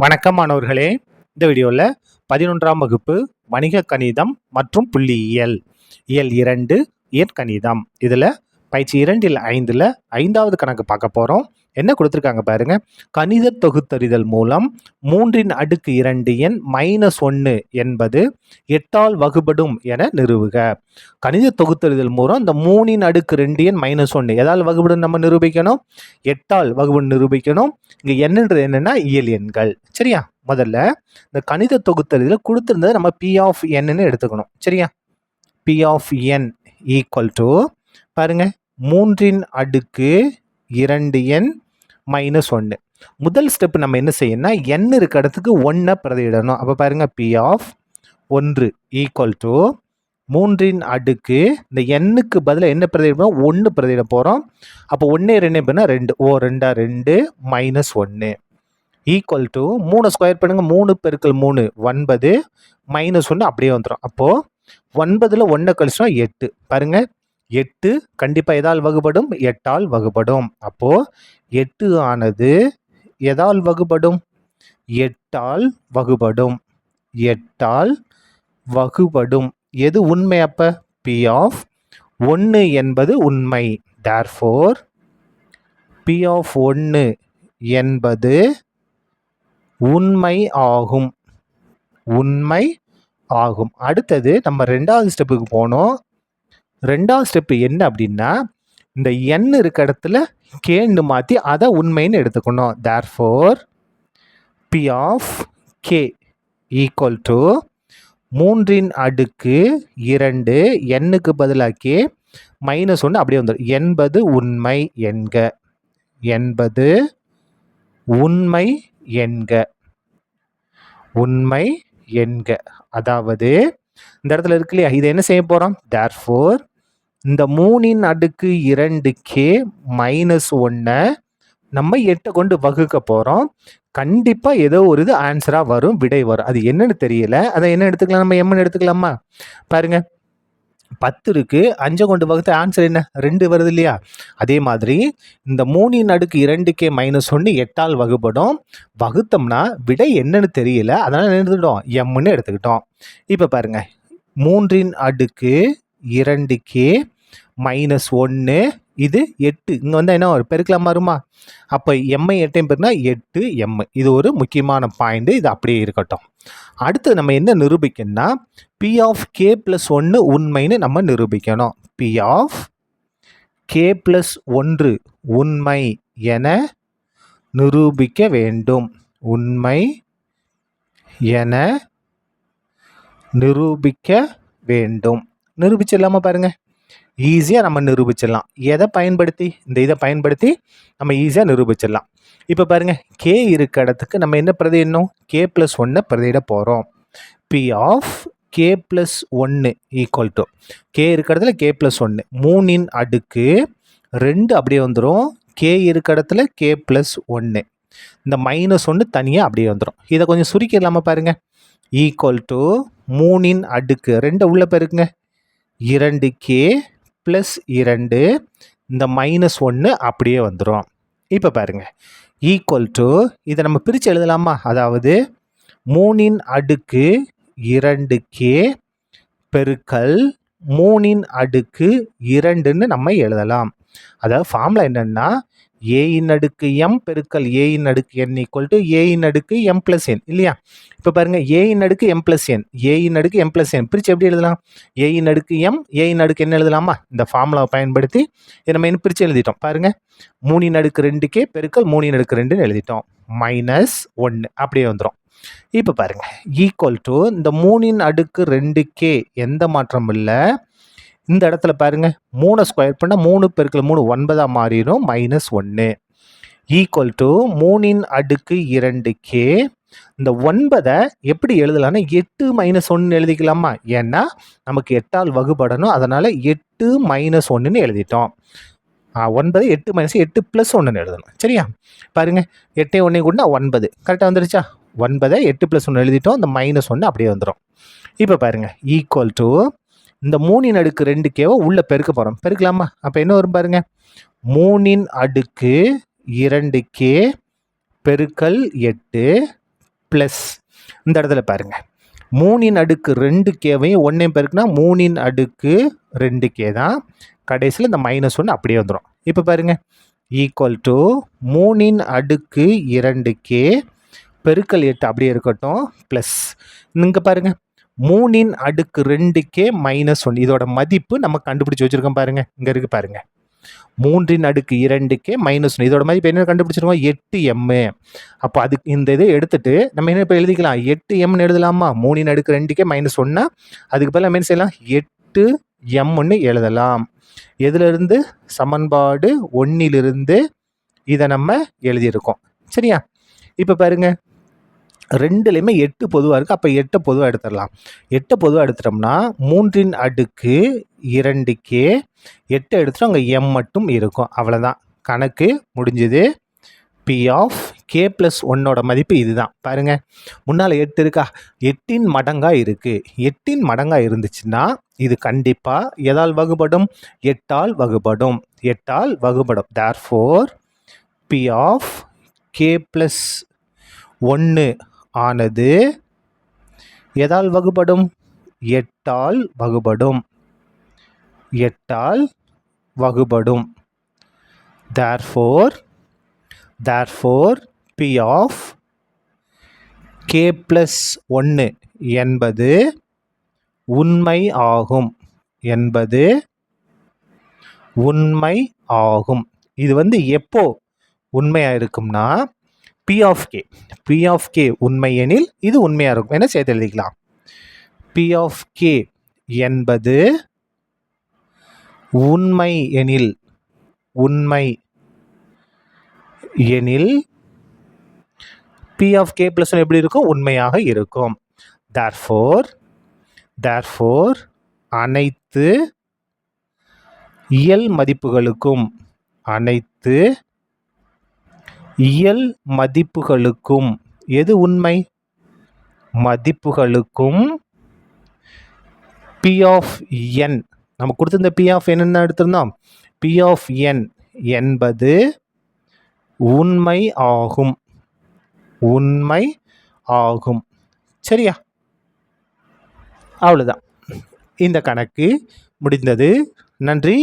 வணக்கம் மாணவர்களே. இந்த வீடியோவில் 11ஆம் வகுப்பு வணிக கணிதம் மற்றும் புள்ளியியல் இயல் 2 இயற்கணிதம் இதில் பயிற்சி 2 5ல் 5வது கணக்கு பார்க்க போகிறோம். என்ன கொடுத்துருக்காங்க பாருங்க. கணித தொகுத்தறிதல் மூலம் 3 அடுக்கு 2 எண் -1 என்பது 8ஆல் வகுபடும் என நிறுவுக. கணித தொகுத்தறிதல் மூலம் இந்த 3 அடுக்கு 2 எண் -1 எதால் வகுபடும் நம்ம நிரூபிக்கணும், 8ஆல் வகுபடும் நிரூபிக்கணும். இங்கே என்னன்றது என்னன்னா இயல் எண்கள். சரியா? முதல்ல இந்த கணித தொகுத்தறிதல் கொடுத்துருந்ததை நம்ம P ஆஃப் Nன்னு எடுத்துக்கணும். சரியா? P of N equal to பாருங்க 3 அடுக்கு 2 எண் -1. முதல் ஸ்டெப் நம்ம என்ன செய்யணும்னா n இருக்க இடத்துக்கு 1 பிரதியிடணும். அப்போ பாருங்க P ஆஃப் 1 ஈக்குவல் டு 3 அடுக்கு இந்த nக்கு பதிலாக என்ன பிரதியிடணும், 1 பிரதியிட போகிறோம். அப்போ 1 2 பண்ணால் 2, ஓ 2 2 -1 ஈக்குவல் டு 3 ஸ்கொயர் பண்ணுங்க, 3 பெருக்கல் 3 9 -1 அப்படியே வந்துடும். அப்போது 9ல் 1 கழிச்சோம் 8. பாருங்க 8 கண்டிப்பாக எதால் வகுபடும், 8ஆல் வகுபடும். அப்போது 8 ஆனது எதால் வகுபடும், 8ஆல் வகுபடும். 8ஆல் வகுபடும். எது உண்மை? அப்போ P ஆஃப் 1 என்பது உண்மை. therefore P ஆஃப் 1 என்பது உண்மை ஆகும். உண்மை ஆகும். அடுத்தது நம்ம 2வது ஸ்டெப்புக்கு போனோம். 2வது ஸ்டெப்பு என்ன அப்படின்னா இந்த n இருக்க இடத்துல கேன்னு மாற்றி அதை உண்மைன்னு எடுத்துக்கணும். therefore P of K equal to 3 அடுக்கு 2 nக்கு பதிலாக K -1 அப்படியே வந்துடும். என்பது உண்மை என்க. என்பது உண்மை என்க. உண்மை என்க. அதாவது இந்த இடத்துல இருக்கு இல்லையா, இதை என்ன செய்ய போகிறோம், therefore இந்த 3 அடுக்கு 2K -1 நம்ம 8 கொண்டு வகுக்க போகிறோம். கண்டிப்பாக ஏதோ ஒரு இது ஆன்சராக வரும், விடை வரும். அது என்னன்னு தெரியல. அதை என்ன எடுத்துக்கலாம், நம்ம எம்னு எடுத்துக்கலாமா? பாருங்க 10 இருக்கு, 5 கொண்டு வகுத்த ஆன்சர் என்ன, 2 வருது இல்லையா? அதே மாதிரி இந்த 3 அடுக்கு 2K -1 8ஆல் வகுப்படும். வகுத்தோம்னா விடை என்னன்னு தெரியல, அதனால என்ன எடுத்துக்கிட்டோம், எம்னு எடுத்துக்கிட்டோம். இப்போ பாருங்க 3 அடுக்கு 2K -1 இது 8. இங்கே வந்து என்ன ஒரு பெருக்கலாம் வருமா? அப்போ எம்ஐ 8 பெருனா 8 எம். இது ஒரு முக்கியமான பாயிண்ட். இது அப்படியே இருக்கட்டும். அடுத்து நம்ம என்ன நிரூபிக்கணும்னா P ஆஃப் K + 1 உண்மைன்னு நம்ம நிரூபிக்கணும். P ஆஃப் K + 1 உண்மை என நிரூபிக்க வேண்டும். உண்மை என நிரூபிக்க வேண்டும். நிரூபிச்சிடலாமா? பாருங்க ஈஸியாக நம்ம நிரூபிச்சிடலாம். எதை பயன்படுத்தி, இந்த இதை பயன்படுத்தி நம்ம ஈஸியாக நிரூபிச்சிடலாம். இப்போ பாருங்க K இருக்க இடத்துக்கு நம்ம என்ன பிரதியிடணும், K + 1 பிரதியிட போகிறோம். P of K + 1 equal to K இருக்க இடத்துல K + 1 3 அடுக்கு 2 அப்படியே வந்துடும். K இருக்க இடத்துல K + 1 இந்த -1 தனியாக அப்படியே வந்துடும். இதை கொஞ்சம் சுருக்கிடலாமா? பாருங்க ஈக்குவல் டு 3 அடுக்கு 2 உள்ள பெருக்குங்க 2K + 2 இந்த -1 அப்படியே வந்துடும். இப்போ பாருங்க ஈக்குவல் டு இதை நம்ம பிரித்து எழுதலாமா? அதாவது 3 அடுக்கு 2K பெருக்கல் 3 அடுக்கு 2ன்னு நம்ம எழுதலாம். அதாவது ஃபார்முலா என்னன்னா A அடுக்கு M பெருக்கல் A அடுக்கு N ஈக்குவல் டு A அடுக்கு M + N இல்லையா? இப்போ பாருங்க A அடுக்கு M + N, A அடுக்கு M + N பிரித்து எப்படி எழுதலாம்? A அடுக்கு M, A அடுக்கு N எழுதலாமா? இந்த ஃபார்முலாவை பயன்படுத்தி இதை நம்ம என்ன பிரித்து எழுதிட்டோம். பாருங்க 3 அடுக்கு 2K பெருக்கல் 3 அடுக்கு 2ன்னு எழுதிட்டோம். -1 அப்படியே வந்துடும். இப்போ பாருங்க ஈக்குவல் டு இந்த 3 அடுக்கு 2K எந்த மாற்றமும் இல்லை. இந்த இடத்துல பாருங்க 3 ஸ்கொயர் பண்ணால் 3 பெருக்கல் 3 9 மாறிடும். -1 ஈக்குவல் டு 3 அடுக்கு 2K இந்த 9 எப்படி எழுதலாம்னா 8 -1 எழுதிக்கலாமா? ஏன்னா நமக்கு 8ஆல் வகுபடணும். அதனால 8 -1ன்னு எழுதிட்டோம். 9 8 -8 + 1ன்னு எழுதணும். சரியா? பாருங்க 8 1 கூட்டினா 9 கரெக்டாக வந்துருச்சா? 9 8 + 1 எழுதிட்டோம். இந்த -1 அப்படியே வந்துடும். இப்போ பாருங்க ஈக்குவல் டு இந்த 3 அடுக்கு 2Kவை உள்ள பெருக்க போகிறோம். பெருக்கலாமா? அப்போ என்ன வரும் பாருங்க 3 அடுக்கு 2K பெருக்கல் 8 ப்ளஸ் இந்த இடத்துல பாருங்க 3/2கேவையும் 1 பெருக்குனா 3/2 தான். கடைசியில் இந்த -1 அப்படியே வந்துடும். இப்போ பாருங்க ஈக்குவல் டு 3/2k பெருக்கல் 8 அப்படியே இருக்கட்டும் ப்ளஸ் இங்கே பாருங்க 3/2k -1 இதோட மதிப்பு நம்ம கண்டுபிடிச்சு வச்சிருக்கோம் பாருங்க. இங்கே இருக்கு பாருங்க 3/2k -1 இதோட மதிப்பு என்ன கண்டுபிடிச்சிருக்கோம் 8m. அப்போ அதுக்கு இந்த இதை எடுத்துட்டு நம்ம என்ன இப்போ எழுதிக்கலாம் 8mன்னு எழுதலாமா 3/2k -1 அதுக்கு பதிலாக என்ன செய்யலாம் 8mன்னு எழுதலாம். எதுலேருந்து சமன்பாடு 1லிருந்து இதை நம்ம எழுதியிருக்கோம். சரியா? இப்போ பாருங்க ரெண்டுலேயுமே 8 பொதுவாக இருக்குது. அப்போ 8 பொதுவாக எடுத்துடலாம். 8 பொதுவாக எடுத்துட்டோம்னா 3/2k 8 எடுத்துட்டோம் அங்கே m மட்டும் இருக்கும். அவ்வளோதான், கணக்கு முடிஞ்சுது. P ஆஃப் k + 1ஓட மதிப்பு இதுதான். பாருங்க முன்னால் 8 இருக்கா 8இன் மடங்காக இருக்குது. 8இன் மடங்காக இருந்துச்சுன்னா இது கண்டிப்பாக எதால் வகுபடும் 8ஆல் வகுபடும். 8ஆல் வகுபடும். therefore P ஆஃப் k + 1 ஆனது எதால் வகுபடும் 8ஆல் வகுபடும். 8ஆல் வகுபடும். therefore P ஆஃப் k + 1 என்பது உண்மை ஆகும். என்பது உண்மை ஆகும். இது எப்போ உண்மையாக இருக்கும்னா P ஆஃப் k உண்மை எனில் இது உண்மையாக இருக்கும். என்ன சேர்த்து எழுதிக்கலாம். P ஆஃப் k என்பது உண்மை எனில் P ஆஃப் k + 1 எப்படி இருக்கும் உண்மையாக இருக்கும். therefore அனைத்து இயல் மதிப்புகளுக்கும் எது உண்மை மதிப்புகளுக்கும் P ஆஃப் n நம்ம கொடுத்திருந்த P ஆஃப் n என்ன எடுத்திருந்தோம் P ஆஃப் n என்பது உண்மை ஆகும். சரியா? அவ்வளோதான், இந்த கணக்கு முடிந்தது. நன்றி.